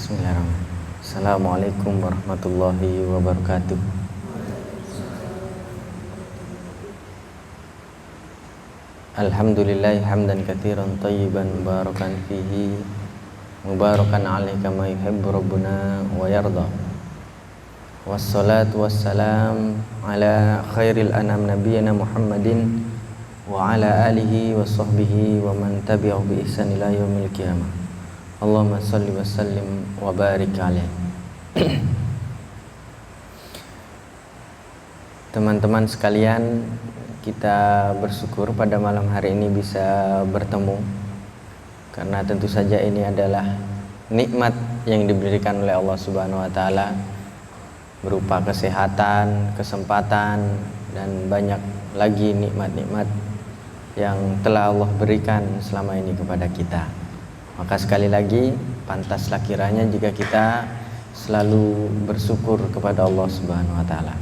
Bismillahirrahmanirrahim. Assalamualaikum warahmatullahi wabarakatuh. Alhamdulillah hamdan katsiran thayyiban mubarakan fihi mubarakan alaihi kama yuhibbu rabbuna wa yarda. Wassalatu wassalam ala khairil anam nabiyyina Muhammadin wa ala alihi wa sahbihi wa man tabi'ahu bi ihsan ila yaumil qiyamah. Allahumma salli wa sallim wa barik alaih. Teman-teman sekalian, kita bersyukur pada malam hari ini bisa bertemu, karena tentu saja ini adalah nikmat yang diberikan oleh Allah Subhanahu wa taala berupa kesehatan, kesempatan, dan banyak lagi nikmat-nikmat yang telah Allah berikan selama ini kepada kita. Maka sekali lagi pantaslah kiranya jika kita selalu bersyukur kepada Allah Subhanahu wa taala.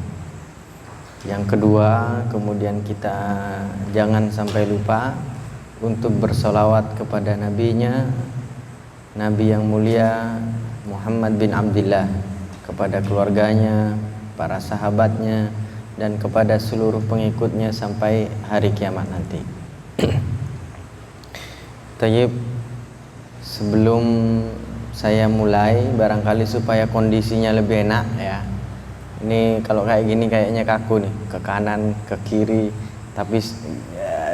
Yang kedua, kemudian kita jangan sampai lupa untuk bersolawat kepada nabinya, Nabi yang mulia Muhammad bin Abdillah, kepada keluarganya, para sahabatnya, dan kepada seluruh pengikutnya sampai hari kiamat nanti. Tayyib, sebelum saya mulai, barangkali supaya kondisinya lebih enak ya. Ini kalau kayak gini kayaknya kaku nih, ke kanan, ke kiri, tapi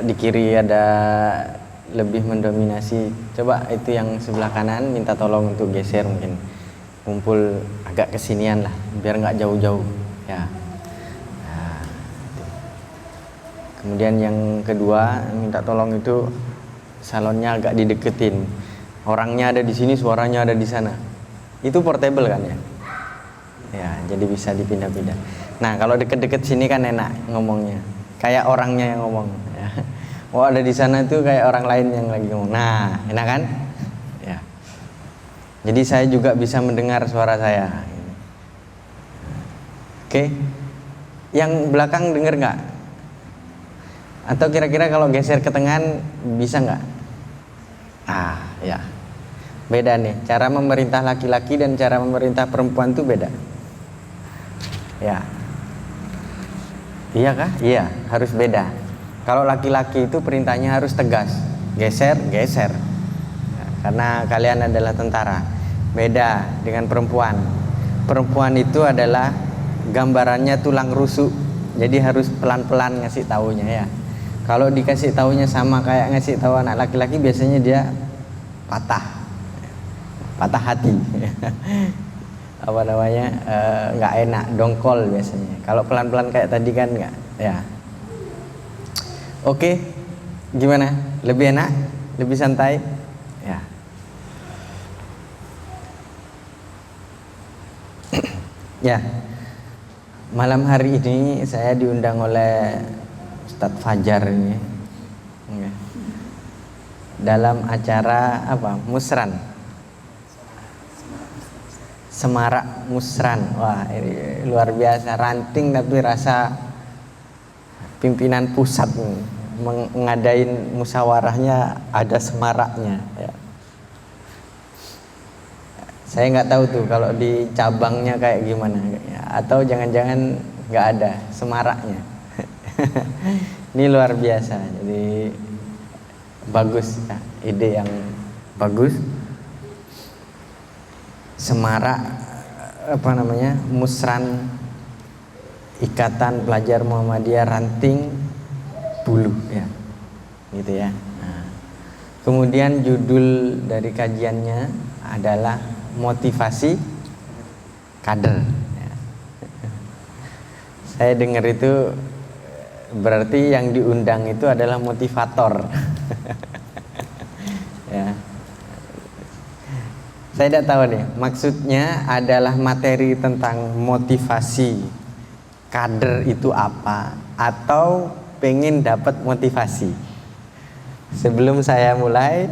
di kiri ada lebih mendominasi. Coba itu yang sebelah kanan minta tolong untuk geser, mungkin kumpul agak kesinian lah, biar nggak jauh-jauh ya. Nah, kemudian yang kedua minta tolong itu salonnya agak dideketin. Orangnya ada di sini, suaranya ada di sana. Itu portable kan ya? Ya, jadi bisa dipindah-pindah. Nah, kalau deket-deket sini kan enak ngomongnya. Kayak orangnya yang ngomong. Ya. Oh, ada di sana itu kayak orang lain yang lagi ngomong. Nah, enak kan? Ya. Jadi saya juga bisa mendengar suara saya. Oke. Yang belakang dengar nggak? Atau kira-kira kalau geser ke tengah bisa nggak? Ah, ya. Beda nih, cara memerintah laki-laki dan cara memerintah perempuan itu beda. Ya. Iya kah? Iya, harus beda. Kalau laki-laki itu perintahnya harus tegas. Geser, geser. Ya, karena kalian adalah tentara. Beda dengan perempuan. Perempuan itu adalah gambarannya tulang rusuk. Jadi harus pelan-pelan ngasih taunya ya. Kalau dikasih taunya sama kayak ngasih tahu anak laki-laki, biasanya dia patah hati. Apa namanya, nggak enak, dongkol biasanya. Kalau pelan-pelan kayak tadi kan nggak ya. Oke, gimana? Lebih enak, lebih santai ya. Ya, malam hari ini saya diundang oleh Ustadz Fajar ini ya, dalam acara apa? Musran, Semarak Musran. Wah, ini luar biasa, ranting tapi rasa pimpinan pusat mengadain musyawarahnya ada semaraknya ya. Saya nggak tahu tuh kalau di cabangnya kayak gimana ya, atau jangan-jangan nggak ada semaraknya. Ini luar biasa, jadi bagus ya, ide yang bagus. Semarak apa namanya, Musran, Ikatan Pelajar Muhammadiyah Ranting Bulu ya, gitu ya. Nah, kemudian judul dari kajiannya adalah motivasi kader ya. Saya dengar itu berarti yang diundang itu adalah motivator. Ya. Saya tidak tahu nih, maksudnya adalah materi tentang motivasi kader itu apa, atau pengen dapat motivasi. Sebelum saya mulai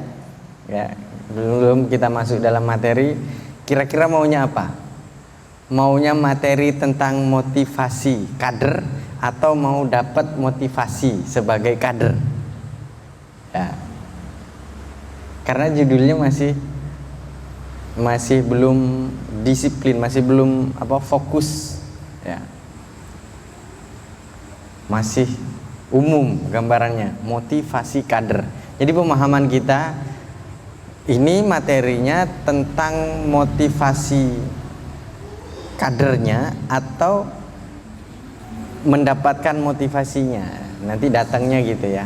ya, belum kita masuk dalam materi, kira-kira maunya apa? Maunya materi tentang motivasi kader atau mau dapat motivasi sebagai kader ya. Karena judulnya masih masih belum disiplin, masih belum fokus, ya. Masih umum gambarannya, motivasi kader. Jadi pemahaman kita ini materinya tentang motivasi kadernya atau mendapatkan motivasinya. Nanti datangnya gitu ya.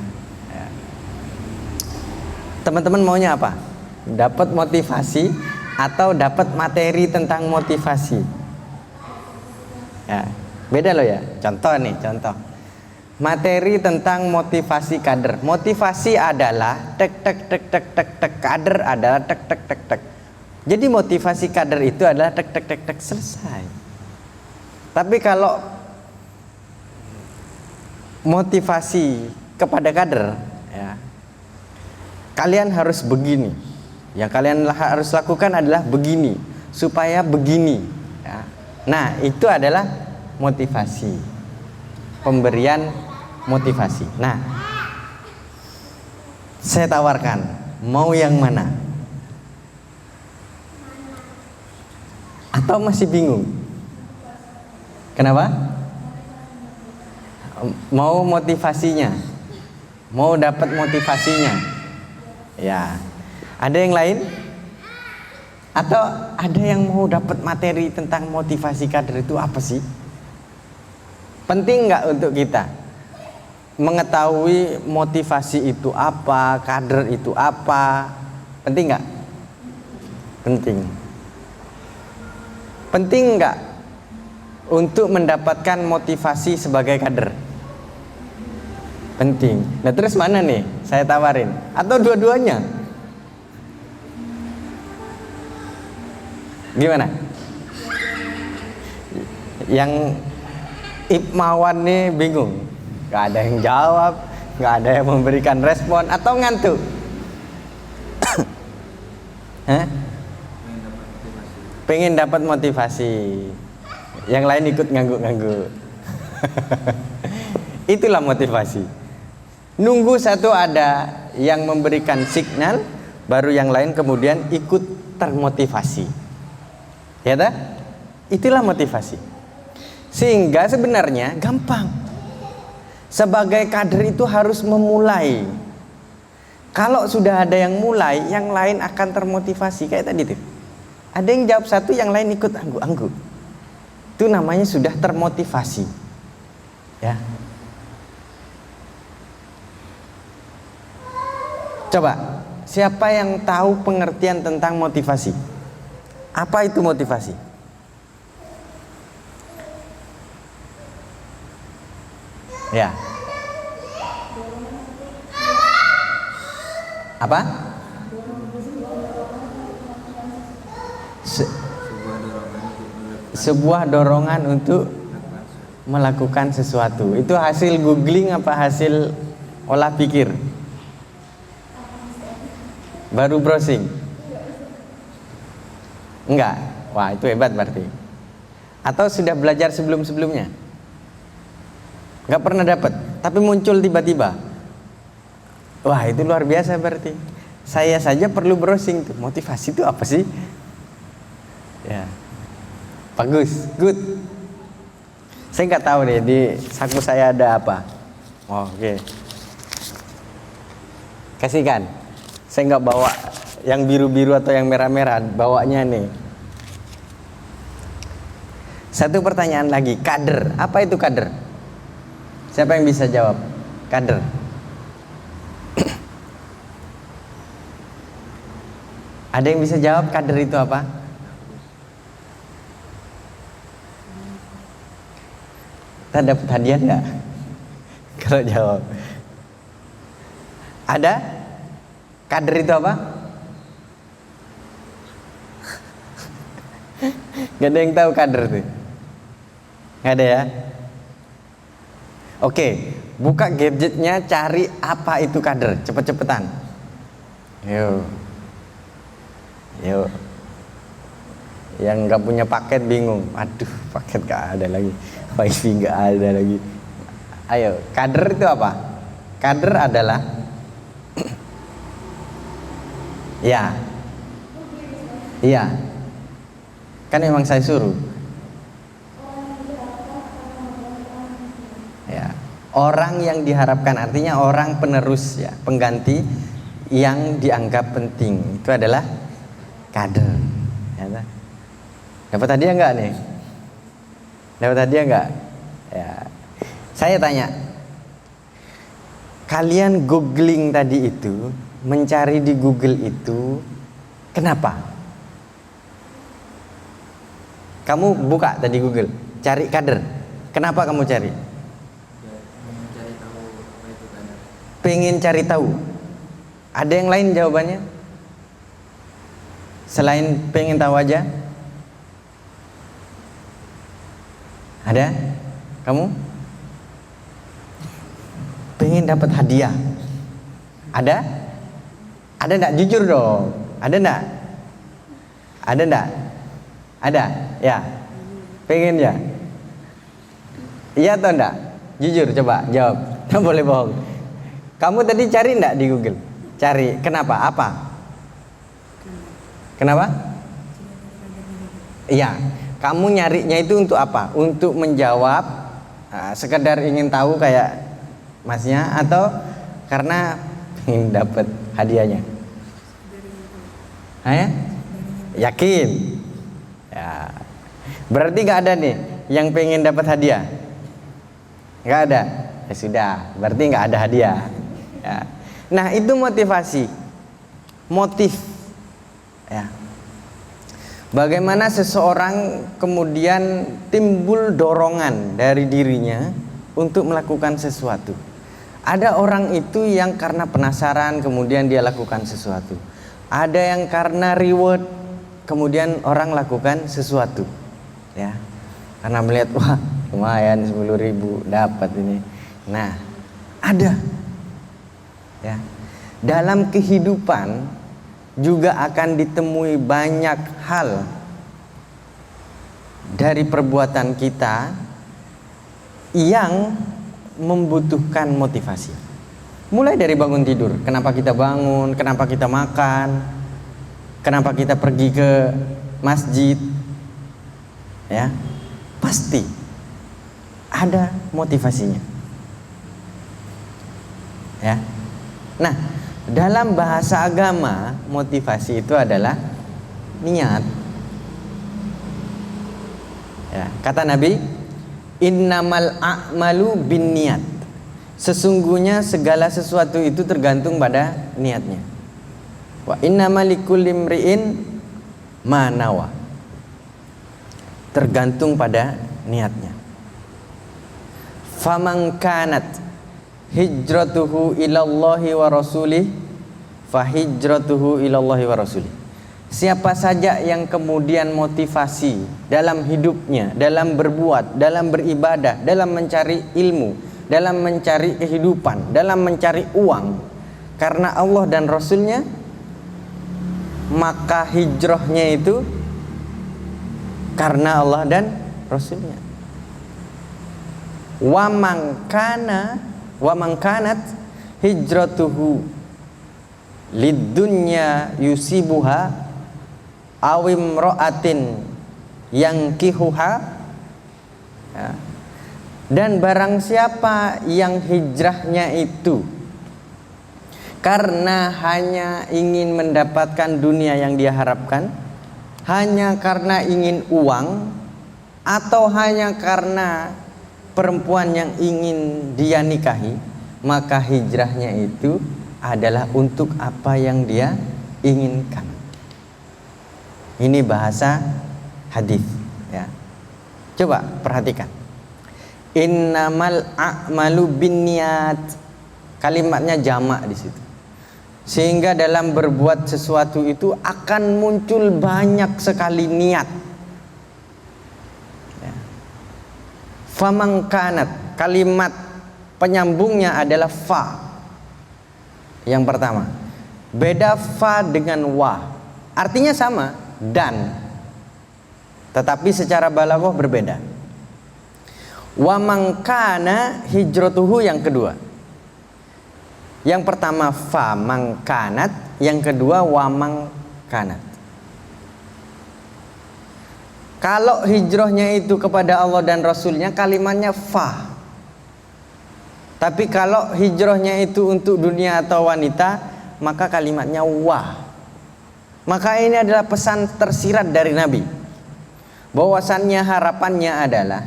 Teman-teman maunya apa? Dapat motivasi atau dapat materi tentang motivasi? Ya, beda loh ya. Contoh. Materi tentang motivasi kader. Motivasi adalah tek tek tek tek tek tek, kader adalah tek tek tek tek. Jadi motivasi kader itu adalah tek tek tek tek, selesai. Tapi kalau motivasi kepada kader, ya, kalian harus begini. Yang kalian harus lakukan adalah begini, supaya begini, ya. Nah, itu adalah motivasi. Pemberian motivasi. Nah, saya tawarkan, mau yang mana? Atau masih bingung? Kenapa? Mau motivasinya? Mau dapat motivasinya? Ya. Ada yang lain? Atau ada yang mau dapat materi tentang motivasi kader itu apa sih? Penting nggak untuk kita mengetahui motivasi itu apa, kader itu apa? Penting nggak? Penting. Penting nggak untuk mendapatkan motivasi sebagai kader? Penting. Nah, terus mana nih saya tawarin? Atau dua-duanya? Gimana? Yang Ipmawan nih bingung, gak ada yang jawab, gak ada yang memberikan respon, atau ngantuk? Hah? Pengen dapat motivasi. Yang lain ikut ngangguk-ngangguk. Itulah motivasi. Nunggu satu ada yang memberikan signal, baru yang lain kemudian ikut termotivasi. Ya tak? Itulah motivasi. Sehingga sebenarnya gampang. Sebagai kader itu harus memulai. Kalau sudah ada yang mulai, yang lain akan termotivasi. Kayak tadi tuh, ada yang jawab satu, yang lain ikut angguk-angguk. Itu namanya sudah termotivasi. Ya. Coba, siapa yang tahu pengertian tentang motivasi? Apa itu motivasi? Ya. Apa? Sebuah dorongan untuk melakukan sesuatu. Itu hasil googling apa hasil olah pikir? Baru browsing? Enggak. Wah, itu hebat berarti. Atau sudah belajar sebelum-sebelumnya? Enggak pernah dapat, tapi muncul tiba-tiba. Wah, itu luar biasa berarti. Saya saja perlu browsing tuh. Motivasi itu apa sih? Ya. Bagus, good. Saya nggak tahu deh di saku saya ada apa. Oh, oke. Kasihkan. Saya nggak bawa yang biru-biru atau yang merah-merah, bawanya nih. Satu pertanyaan lagi, kader. Apa itu kader? Siapa yang bisa jawab? Kader. Ada yang bisa jawab kader itu apa? Kita dapat hadiah enggak? Kalau jawab. Ada? Kader itu apa? Gak ada yang tahu kader itu? Gak ada ya? Oke, buka gadgetnya, cari apa itu kader. Cepet-cepetan. Yuk. Yang gak punya paket bingung. Aduh, paket gak ada lagi, wifi gak ada lagi. Ayo, kader itu apa? Kader adalah ya, Iya. Kan memang saya suruh. Ya. Orang yang diharapkan artinya orang penerus ya, pengganti yang dianggap penting. Itu adalah kader. Ya. Dapat hadiah enggak nih? Dapat hadiah enggak? Ya. Saya tanya. Kalian googling tadi itu, mencari di Google itu, kenapa? Kamu buka tadi Google, cari kader. Kenapa kamu cari? Mencari tahu apa itu kader. Pengen cari tahu. Ada yang lain jawabannya? Selain pengen tahu aja? Ada? Kamu? Pengen dapat hadiah. Ada? Ada enggak? Jujur dong. Ada enggak? Ada enggak? Ada? Ya. Pengen ya? Iya atau enggak? Jujur coba jawab. Tidak boleh bohong. Kamu tadi cari enggak di Google? Cari. Kenapa? Apa? Kenapa? Iya. Kamu nyarinya itu untuk apa? Untuk menjawab sekedar ingin tahu kayak masnya, atau karena ingin dapat hadiahnya? Ya? Yakin? Ya. Berarti nggak ada nih yang pengen dapat hadiah? Nggak ada? Ya sudah, berarti nggak ada hadiah. Ya. Nah itu motivasi, motif. Ya. Bagaimana seseorang kemudian timbul dorongan dari dirinya untuk melakukan sesuatu. Ada orang itu yang karena penasaran kemudian dia lakukan sesuatu. Ada yang karena reward kemudian orang lakukan sesuatu. Ya. Karena melihat wah, lumayan 10.000 dapat ini. Nah, ada. Ya. Dalam kehidupan juga akan ditemui banyak hal dari perbuatan kita yang membutuhkan motivasi. Mulai dari bangun tidur, kenapa kita bangun, kenapa kita makan, kenapa kita pergi ke masjid, ya pasti ada motivasinya. Ya, nah dalam bahasa agama motivasi itu adalah niat. Ya, kata Nabi, innamal a'malu binniyat. Sesungguhnya segala sesuatu itu tergantung pada niatnya. Wa innamal likulli imri'in ma nawa. Tergantung pada niatnya. Faman kanat hijratuhu ilallahi wa rasulih fa hijratuhu ilallahi wa rasulih. Siapa saja yang kemudian motivasi dalam hidupnya, dalam berbuat, dalam beribadah, dalam mencari ilmu, dalam mencari kehidupan, dalam mencari uang karena Allah dan Rasulnya, maka hijrahnya itu karena Allah dan Rasulnya. Wa man kanat hijratuhu lidunya yusibuha awim ro'atin yang kihuha, ya. Dan barang siapa yang hijrahnya itu karena hanya ingin mendapatkan dunia yang dia harapkan, hanya karena ingin uang, atau hanya karena perempuan yang ingin dia nikahi, maka hijrahnya itu adalah untuk apa yang dia inginkan. Ini bahasa hadis, ya. Coba perhatikan. Innamal a'malu binniyat. Kalimatnya jamak di situ. Sehingga dalam berbuat sesuatu itu akan muncul banyak sekali niat. Ya. Faman kanat, kalimat penyambungnya adalah fa. Yang pertama. Beda fa dengan wa. Artinya sama. Dan, tetapi secara balaghah berbeda. Wa man kana hijratuhu yang kedua. Yang pertama fa man kanat, yang kedua wa man kanat. Kalau hijrahnya itu kepada Allah dan Rasulnya, kalimatnya fa. Tapi kalau hijrahnya itu untuk dunia atau wanita, maka kalimatnya wa. Maka ini adalah pesan tersirat dari Nabi, bahwasannya harapannya adalah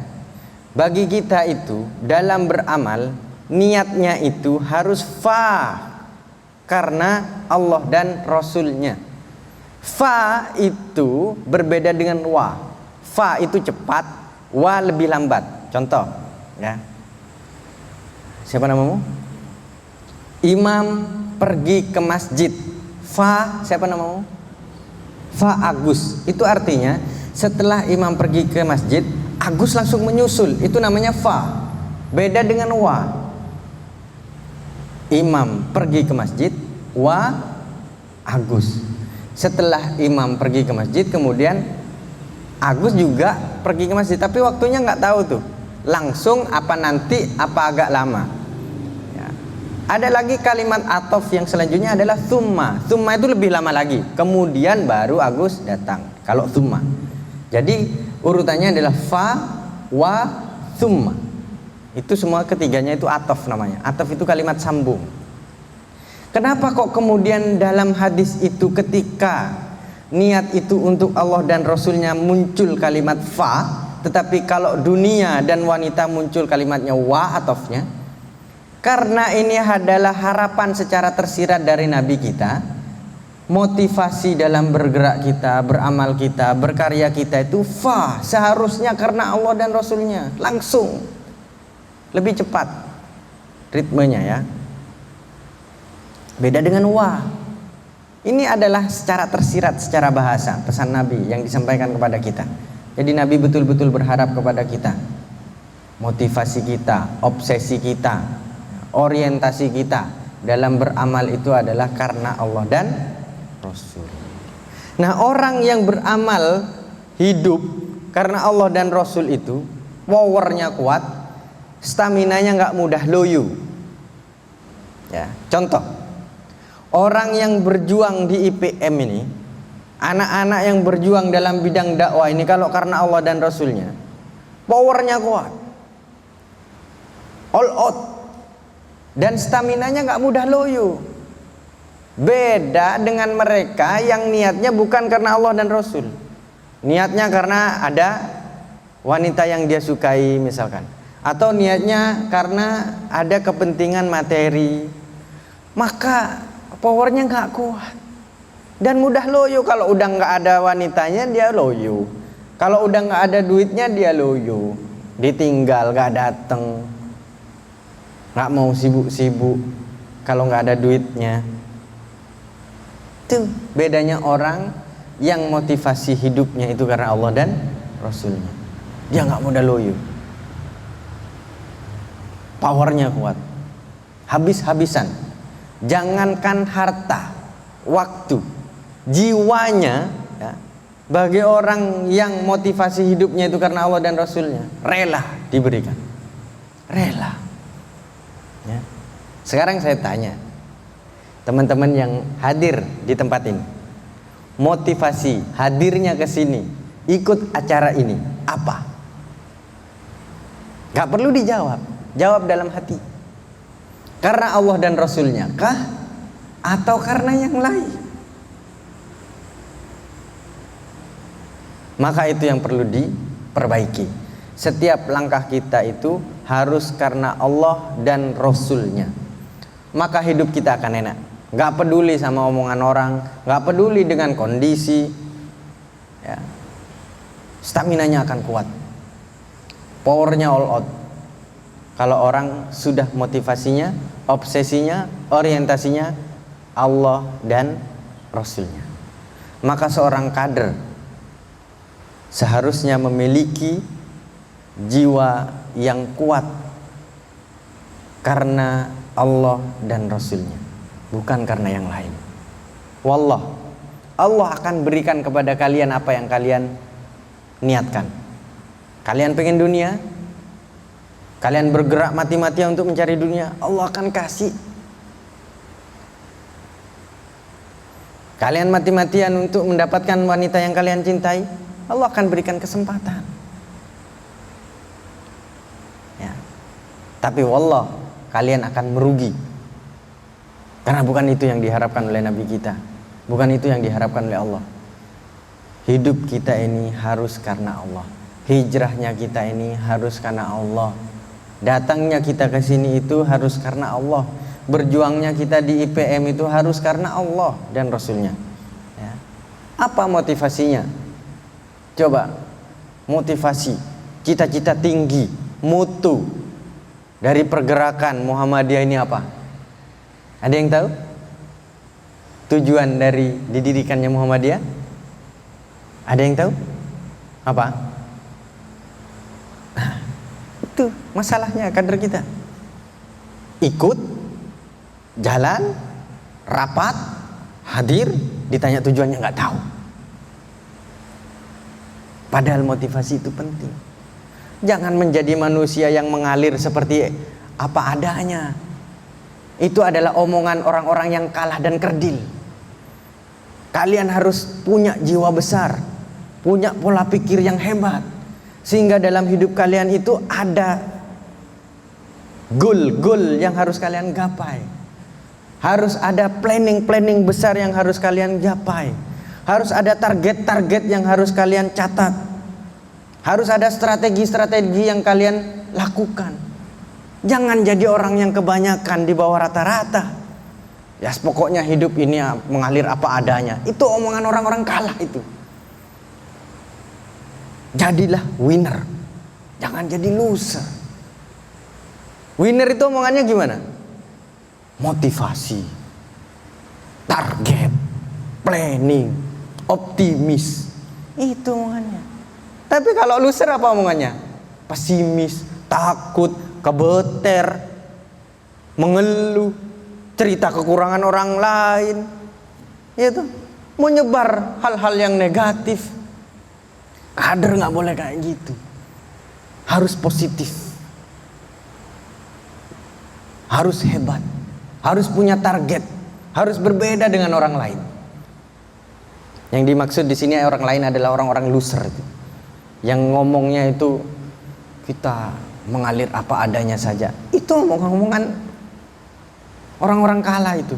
bagi kita itu dalam beramal, niatnya itu harus fa, karena Allah dan Rasulnya. Fa itu berbeda dengan wa. Fa itu cepat, wa lebih lambat. Contoh, ya. Siapa namamu? Imam pergi ke masjid. Fa, siapa namamu? Fa Agus. Itu artinya setelah imam pergi ke masjid, Agus langsung menyusul. Itu namanya fa. Beda dengan wa. Imam pergi ke masjid, wa Agus. Setelah imam pergi ke masjid, kemudian Agus juga pergi ke masjid. Tapi waktunya nggak tahu tuh, langsung apa nanti, apa agak lama. Ya. Ada lagi kalimat atof yang selanjutnya adalah thumma. Thumma itu lebih lama lagi, kemudian baru Agus datang. Kalau thumma, jadi urutannya adalah fa, wa, thumma. Itu semua ketiganya itu atof namanya. Atof itu kalimat sambung. Kenapa kok kemudian dalam hadis itu ketika niat itu untuk Allah dan Rasulnya muncul kalimat fa, tetapi kalau dunia dan wanita muncul kalimatnya wa atofnya? Karena ini adalah harapan secara tersirat dari Nabi kita. Motivasi dalam bergerak kita, beramal kita, berkarya kita itu fa, seharusnya karena Allah dan Rasulnya, langsung lebih cepat ritmenya, ya. Beda dengan wa. Ini adalah secara tersirat, secara bahasa, pesan Nabi yang disampaikan kepada kita. Jadi Nabi betul-betul berharap kepada kita. Motivasi kita, obsesi kita, orientasi kita dalam beramal itu adalah karena Allah dan Rasul. Nah, orang yang beramal hidup karena Allah dan Rasul itu powernya kuat, staminanya nggak mudah loyo. Ya, contoh, orang yang berjuang di IPM ini, anak-anak yang berjuang dalam bidang dakwah ini, kalau karena Allah dan Rasulnya, powernya kuat, all out, dan staminanya nggak mudah loyo. Beda dengan mereka yang niatnya bukan karena Allah dan Rasul, niatnya karena ada wanita yang dia sukai misalkan, atau niatnya karena ada kepentingan materi, maka powernya nggak kuat dan mudah loyo. Kalau udah nggak ada wanitanya dia loyo, kalau udah nggak ada duitnya dia loyo, ditinggal, nggak dateng, nggak mau sibuk-sibuk kalau nggak ada duitnya. Itu bedanya orang yang motivasi hidupnya itu karena Allah dan Rasulnya. Dia nggak mudah loyo, powernya kuat, habis-habisan. Jangankan harta, waktu, jiwanya, ya, bagi orang yang motivasi hidupnya itu karena Allah dan Rasulnya, rela diberikan, rela. Ya. Sekarang saya tanya teman-teman yang hadir di tempat ini, motivasi hadirnya ke sini, ikut acara ini apa? Gak perlu dijawab, jawab dalam hati. Karena Allah dan Rasulnya kah? Atau karena yang lain? Maka itu yang perlu diperbaiki. Setiap langkah kita itu harus karena Allah dan Rasulnya. Maka hidup kita akan enak. Gak peduli sama omongan orang, gak peduli dengan kondisi, ya. Staminanya akan kuat, powernya all out. Kalau orang sudah motivasinya, obsesinya, orientasinya Allah dan Rasulnya, maka seorang kader seharusnya memiliki jiwa yang kuat karena Allah dan Rasulnya, bukan karena yang lain. Wallah, Allah akan berikan kepada kalian apa yang kalian niatkan. Kalian pengen dunia, kalian bergerak mati-matian untuk mencari dunia, Allah akan kasih. Kalian mati-matian untuk mendapatkan wanita yang kalian cintai, Allah akan berikan kesempatan. Ya. Tapi wallah, kalian akan merugi. Karena bukan itu yang diharapkan oleh Nabi kita. Bukan itu yang diharapkan oleh Allah. Hidup kita ini harus karena Allah. Hijrahnya kita ini harus karena Allah. Datangnya kita ke sini itu harus karena Allah. Berjuangnya kita di IPM itu harus karena Allah dan Rasulnya. Ya. Apa motivasinya? Coba, motivasi, cita-cita tinggi, mutu dari pergerakan Muhammadiyah ini apa? Ada yang tahu? Tujuan dari didirikannya Muhammadiyah? Ada yang tahu? Apa? Nah, itu masalahnya kader kita. Ikut, jalan, rapat, hadir, ditanya tujuannya nggak tahu. Padahal motivasi itu penting. Jangan menjadi manusia yang mengalir seperti apa adanya. Itu adalah omongan orang-orang yang kalah dan kerdil. Kalian harus punya jiwa besar, punya pola pikir yang hebat, sehingga dalam hidup kalian itu ada goal yang harus kalian gapai. Harus ada planning besar yang harus kalian gapai. Harus ada target yang harus kalian catat. Harus ada strategi yang kalian lakukan. Jangan jadi orang yang kebanyakan di bawah rata-rata. Ya pokoknya hidup ini mengalir apa adanya. Itu omongan orang-orang kalah itu. Jadilah winner. Jangan jadi loser. Winner itu omongannya gimana? Motivasi, target, planning, optimis. Itu omongannya. Tapi kalau loser apa omongannya? Pesimis, takut, kebeter, mengeluh, cerita kekurangan orang lain. Itu menyebar hal-hal yang negatif. Kader nggak boleh kayak gitu. Harus positif. Harus hebat. Harus punya target. Harus berbeda dengan orang lain. Yang dimaksud di sini orang lain adalah orang-orang loser itu. Yang ngomongnya itu kita mengalir apa adanya saja. Itu omongan orang-orang kalah itu.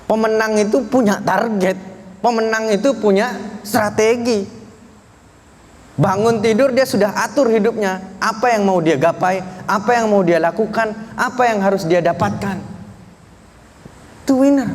Pemenang itu punya target. Pemenang itu punya strategi. Bangun tidur dia sudah atur hidupnya. Apa yang mau dia gapai, apa yang mau dia lakukan, apa yang harus dia dapatkan. Itu winner.